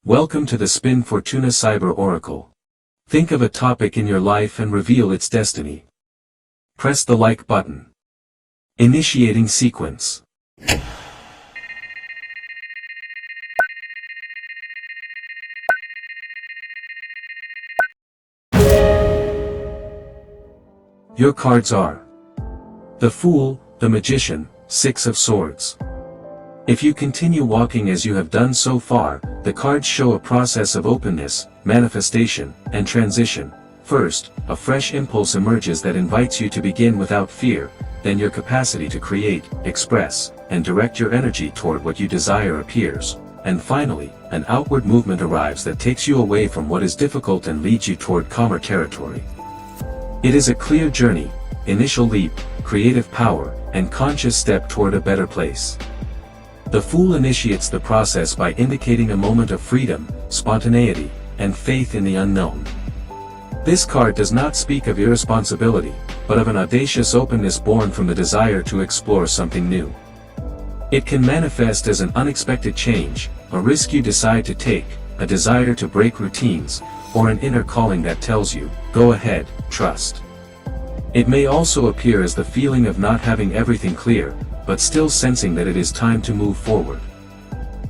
Welcome to the Spin Fortuna Cyber Oracle. Think of a topic in your life and reveal its destiny. Press the like button. Initiating sequence. Your cards are the Fool, the Magician, Six of Swords. If you continue walking as you have done so far, the cards show a process of openness, manifestation, and transition. First, a fresh impulse emerges that invites you to begin without fear, then your capacity to create, express, and direct your energy toward what you desire appears, and finally, an outward movement arrives that takes you away from what is difficult and leads you toward calmer territory. It is a clear journey, initial leap, creative power, and conscious step toward a better place. The Fool initiates the process by indicating a moment of freedom, spontaneity, and faith in the unknown. This card does not speak of irresponsibility, but of an audacious openness born from the desire to explore something new. It can manifest as an unexpected change, a risk you decide to take, a desire to break routines, or an inner calling that tells you, go ahead, trust. It may also appear as the feeling of not having everything clear, but still sensing that it is time to move forward.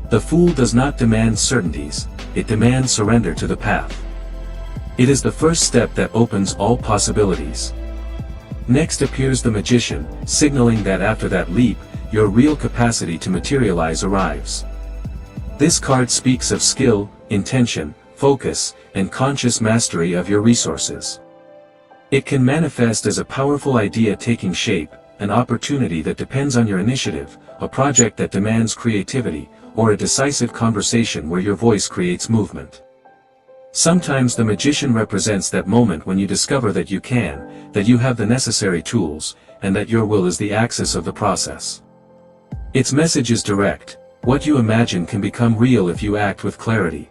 The Fool does not demand certainties, it demands surrender to the path. It is the first step that opens all possibilities. Next appears the Magician, signaling that after that leap, your real capacity to materialize arrives. This card speaks of skill, intention, focus, and conscious mastery of your resources. It can manifest as a powerful idea taking shape, an opportunity that depends on your initiative, a project that demands creativity, or a decisive conversation where your voice creates movement. Sometimes the Magician represents that moment when you discover that you can, that you have the necessary tools, and that your will is the axis of the process. Its message is direct: what you imagine can become real if you act with clarity.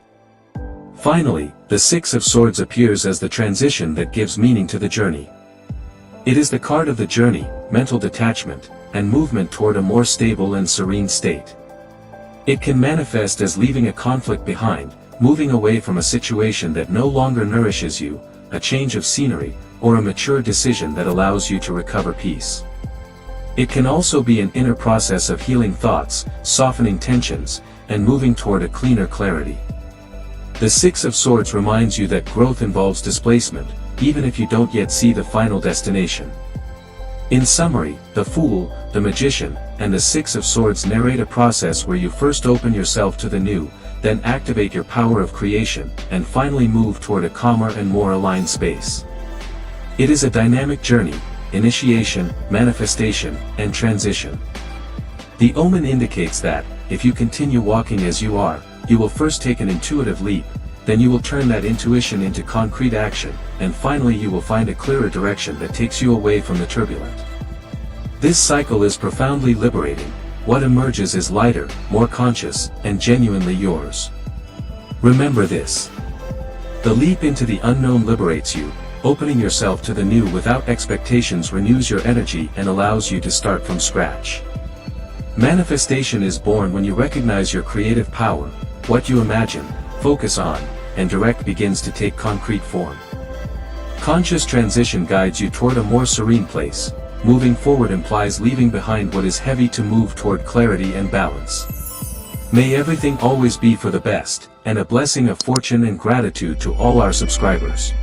Finally, the Six of Swords appears as the transition that gives meaning to the journey. It is the card of the journey, mental detachment, and movement toward a more stable and serene state. It can manifest as leaving a conflict behind, moving away from a situation that no longer nourishes you, a change of scenery, or a mature decision that allows you to recover peace. It can also be an inner process of healing thoughts, softening tensions, and moving toward a cleaner clarity. The Six of Swords reminds you that growth involves displacement, even if you don't yet see the final destination. In summary, the Fool, the Magician, and the Six of Swords narrate a process where you first open yourself to the new, then activate your power of creation, and finally move toward a calmer and more aligned space. It is a dynamic journey: initiation, manifestation, and transition. The omen indicates that, if you continue walking as you are, you will first take an intuitive leap, then you will turn that intuition into concrete action, and finally you will find a clearer direction that takes you away from the turbulent. This cycle is profoundly liberating. What emerges is lighter, more conscious, and genuinely yours. Remember this: the leap into the unknown liberates you. Opening yourself to the new without expectations renews your energy and allows you to start from scratch. Manifestation is born when you recognize your creative power. What you imagine, focus on, and direct begins to take concrete form. Conscious transition guides you toward a more serene place. Moving forward implies leaving behind what is heavy to move toward clarity and balance. May everything always be for the best, and a blessing of fortune and gratitude to all our subscribers.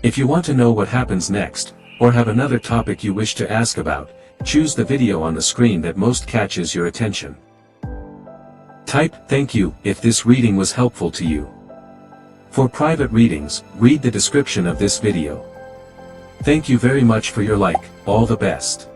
If you want to know what happens next, or have another topic you wish to ask about, choose the video on the screen that most catches your attention. Type "thank you" if this reading was helpful to you. For private readings, read the description of this video. Thank you very much for your like. All the best.